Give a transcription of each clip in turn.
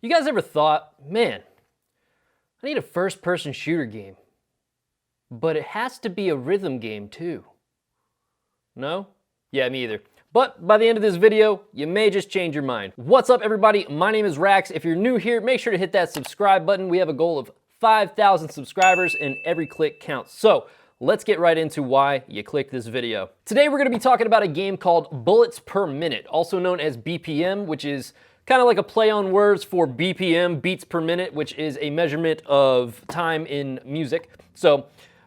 You guys ever thought, man, I need a first-person shooter game, but it has to be a rhythm game too? No? Yeah, me either. But by the end of this video, you may just change your mind. What's up, everybody? My name is Rax. If you're new here, make sure to hit that subscribe button. We have a goal of 5,000 subscribers and every click counts. So let's get right into why you clicked this video. Today we're gonna be talking about a game called Bullets Per Minute, also known as BPM, which is kind of like a play on words for BPM, beats per minute, which is a measurement of time in music. So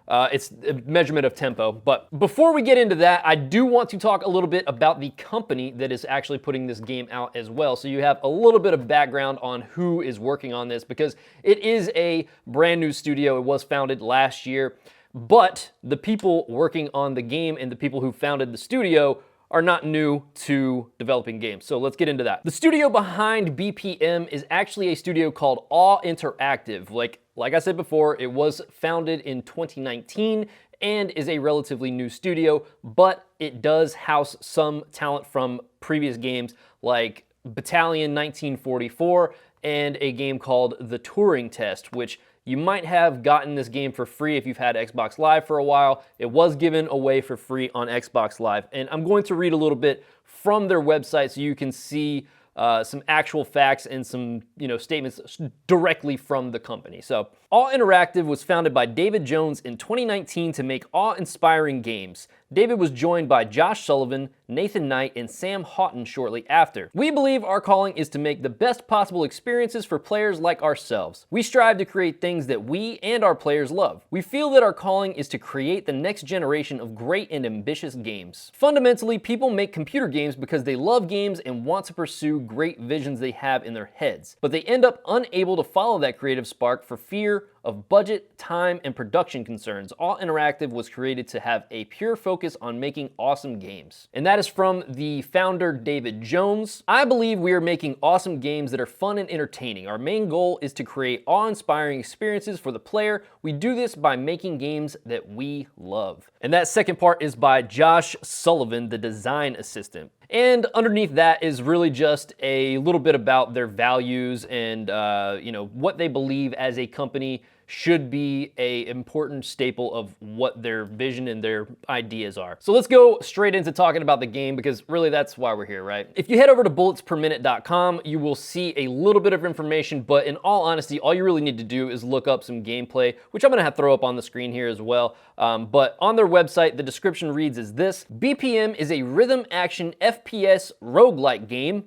it's a measurement of tempo. But before we get into that, I do want to talk a little bit about the company that is actually putting this game out as well. So you have a little bit of background on who is working on this, because it is a brand new studio. It was founded last year, but the people working on the game and the people who founded the studio are not new to developing games. So let's get into that. The studio behind BPM is actually a studio called Awe Interactive. Like I said before, it was founded in 2019 and is a relatively new studio, but it does house some talent from previous games like Battalion 1944 and a game called The Turing Test, which you might have gotten this game for free if you've had Xbox Live for a while. It was given away for free on Xbox Live. And I'm going to read a little bit from their website so you can see some actual facts and some statements directly from the company. So, Awe Interactive was founded by David Jones in 2019 to make awe-inspiring games. David was joined by Josh Sullivan, Nathan Knight, and Sam Houghton shortly after. We believe our calling is to make the best possible experiences for players like ourselves. We strive to create things that we and our players love. We feel that our calling is to create the next generation of great and ambitious games. Fundamentally, people make computer games because they love games and want to pursue great visions they have in their heads, but they end up unable to follow that creative spark for fear of budget, time, and production concerns. Awe Interactive was created to have a pure focus on making awesome games. And that is from the founder, David Jones. I believe we are making awesome games that are fun and entertaining. Our main goal is to create awe-inspiring experiences for the player. We do this by making games that we love. And that second part is by Josh Sullivan, the design assistant. And underneath that is really just a little bit about their values and what they believe as a company should be an important staple of what their vision and their ideas are. So let's go straight into talking about the game, because really that's why we're here, right? If you head over to bulletsperminute.com, you will see a little bit of information, but in all honesty, all you really need to do is look up some gameplay, which I'm gonna have to throw up on the screen here as well. But on their website, the description reads as this: BPM is a rhythm action FPS roguelike game.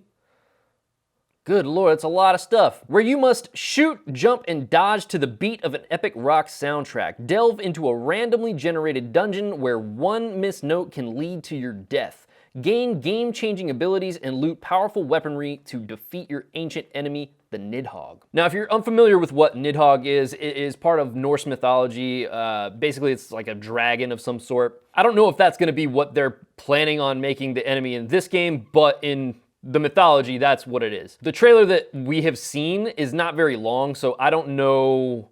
Good Lord, that's a lot of stuff. Where you must shoot, jump, and dodge to the beat of an epic rock soundtrack. Delve into a randomly generated dungeon where one missed note can lead to your death. Gain game-changing abilities and loot powerful weaponry to defeat your ancient enemy, the Nidhogg. Now, if you're unfamiliar with what Nidhogg is, it is part of Norse mythology. Basically, it's like a dragon of some sort. I don't know if that's gonna be what they're planning on making the enemy in this game, but in the mythology, that's what it is. The trailer that we have seen is not very long, so I don't know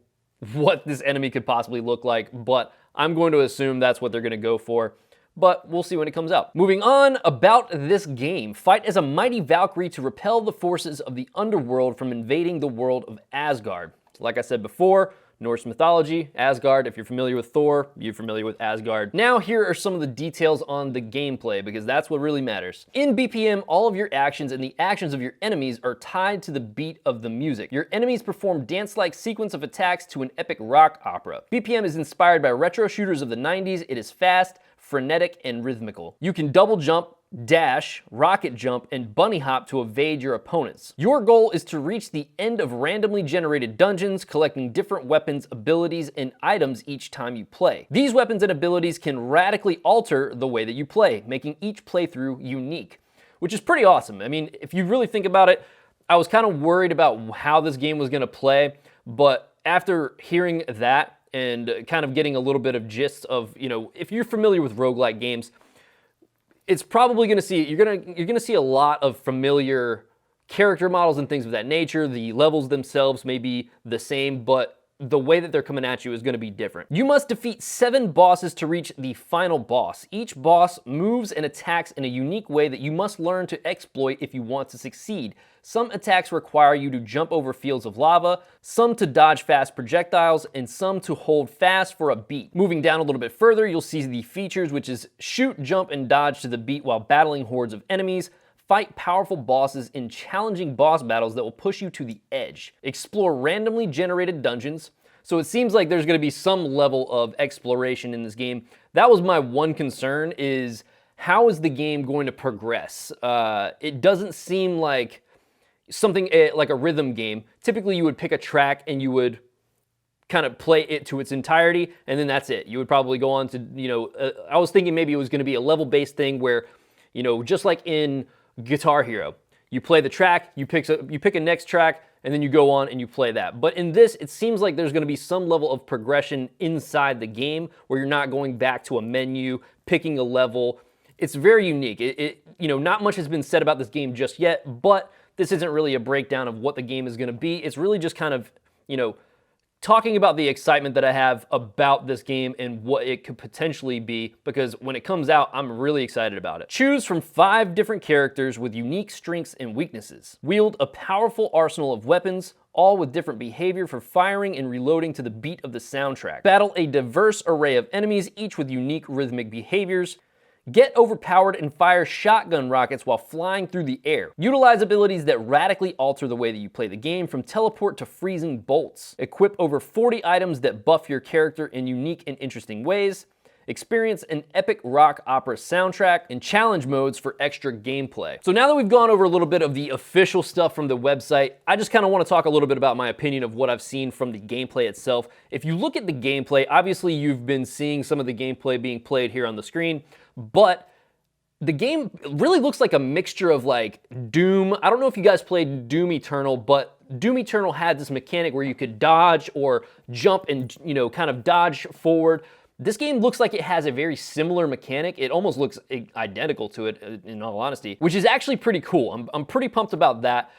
what this enemy could possibly look like, but I'm going to assume that's what they're gonna go for. But we'll see when it comes out. Moving on, about this game. Fight as a mighty Valkyrie to repel the forces of the underworld from invading the world of Asgard. Like I said before, Norse mythology, Asgard. If you're familiar with Thor, you're familiar with Asgard. Now here are some of the details on the gameplay, because that's what really matters. In BPM, all of your actions and the actions of your enemies are tied to the beat of the music. Your enemies perform dance-like sequence of attacks to an epic rock opera. BPM is inspired by retro shooters of the 90s. It is fast, frenetic, and rhythmical. You can double jump, dash, rocket jump, and bunny hop to evade your opponents. Your goal is to reach the end of randomly generated dungeons, collecting different weapons, abilities, and items each time you play. These weapons and abilities can radically alter the way that you play, making each playthrough unique, which is pretty awesome. I mean, if you really think about it, I was kind of worried about how this game was gonna play, but after hearing that and kind of getting a little bit of gist of, if you're familiar with roguelike games, it's probably gonna see, you're gonna see a lot of familiar character models and things of that nature. The levels themselves may be the same, but the way that they're coming at you is going to be different. You must defeat 7 bosses to reach the final boss. Each boss moves and attacks in a unique way that you must learn to exploit if you want to succeed. Some attacks require you to jump over fields of lava, some to dodge fast projectiles, and some to hold fast for a beat. Moving down a little bit further, you'll see the features, which is shoot, jump, and dodge to the beat while battling hordes of enemies. Fight powerful bosses in challenging boss battles that will push you to the edge. Explore randomly generated dungeons. So it seems like there's going to be some level of exploration in this game. That was my one concern, is how is the game going to progress? It doesn't seem like something like a rhythm game. Typically you would pick a track and you would kind of play it to its entirety, and then that's it. You would probably go on to, I was thinking maybe it was going to be a level-based thing where, just like in Guitar Hero, you play the track, you pick a next track, and then you go on and you play that. But in this, it seems like there's going to be some level of progression inside the game where you're not going back to a menu, picking a level. It's very unique. Not much has been said about this game just yet, but this isn't really a breakdown of what the game is going to be. It's really just kind of, talking about the excitement that I have about this game and what it could potentially be, because when it comes out, I'm really excited about it. Choose from 5 different characters with unique strengths and weaknesses. Wield a powerful arsenal of weapons, all with different behavior for firing and reloading to the beat of the soundtrack. Battle a diverse array of enemies, each with unique rhythmic behaviors. Get overpowered and fire shotgun rockets while flying through the air. Utilize abilities that radically alter the way that you play the game, from teleport to freezing bolts. Equip over 40 items that buff your character in unique and interesting ways. Experience an epic rock opera soundtrack, and challenge modes for extra gameplay. So now that we've gone over a little bit of the official stuff from the website, I just kind of want to talk a little bit about my opinion of what I've seen from the gameplay itself. If you look at the gameplay, obviously you've been seeing some of the gameplay being played here on the screen, but the game really looks like a mixture of like Doom. I don't know if you guys played Doom Eternal, but Doom Eternal had this mechanic where you could dodge or jump and, kind of dodge forward. This game looks like it has a very similar mechanic. It almost looks identical to it, in all honesty, which is actually pretty cool. I'm pretty pumped about that.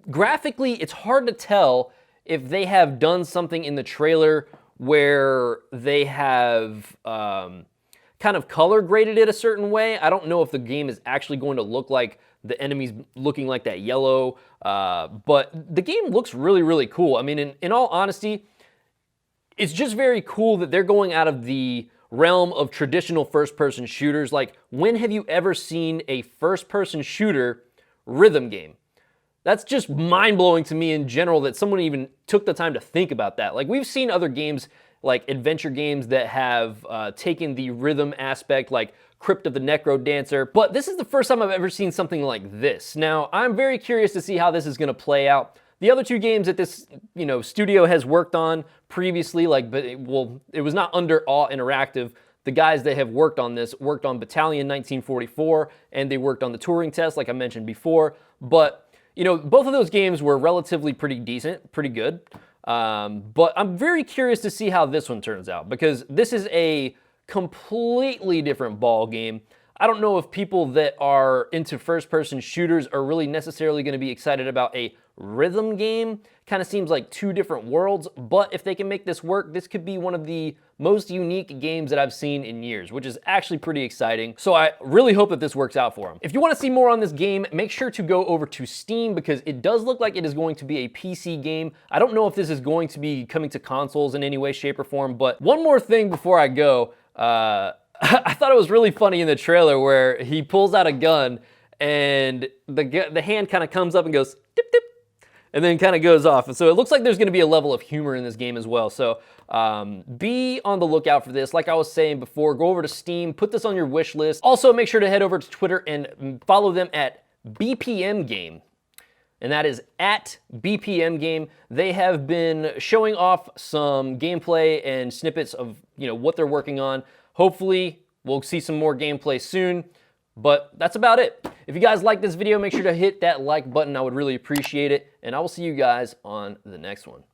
Graphically, it's hard to tell if they have done something in the trailer where they have kind of color graded it a certain way. I don't know if the game is actually going to look like the enemies looking like that yellow, but the game looks really, really cool. I mean, in all honesty, it's just very cool that they're going out of the realm of traditional first-person shooters. Like, when have you ever seen a first-person shooter rhythm game? That's just mind-blowing to me in general that someone even took the time to think about that. Like, we've seen other games, like adventure games, that have taken the rhythm aspect, like Crypt of the Necro Dancer, but this is the first time I've ever seen something like this. Now, I'm very curious to see how this is going to play out. The other 2 games that this, studio has worked on previously, it was not under Awe Interactive. The guys that have worked on this worked on Battalion 1944, and they worked on the Turing Test, like I mentioned before. But, both of those games were relatively pretty decent, pretty good. But I'm very curious to see how this one turns out, because this is a completely different ball game. I don't know if people that are into first-person shooters are really necessarily going to be excited about a rhythm game. Kind of seems like 2 different worlds, but if they can make this work, this could be one of the most unique games that I've seen in years, which is actually pretty exciting. So I really hope that this works out for them. If you want to see more on this game, make sure to go over to Steam, because it does look like it is going to be a PC game. I don't know if this is going to be coming to consoles in any way, shape, or form, but one more thing before I go. I thought it was really funny in the trailer where he pulls out a gun and the hand kind of comes up and goes dip dip, and then kind of goes off. And so it looks like there's going to be a level of humor in this game as well. So be on the lookout for this. Like I was saying before, go over to Steam, put this on your wish list. Also, make sure to head over to Twitter and follow them at BPM Game. And that is at BPM Game. They have been showing off some gameplay and snippets of what they're working on. Hopefully, we'll see some more gameplay soon, but that's about it. If you guys like this video, make sure to hit that like button. I would really appreciate it, and I will see you guys on the next one.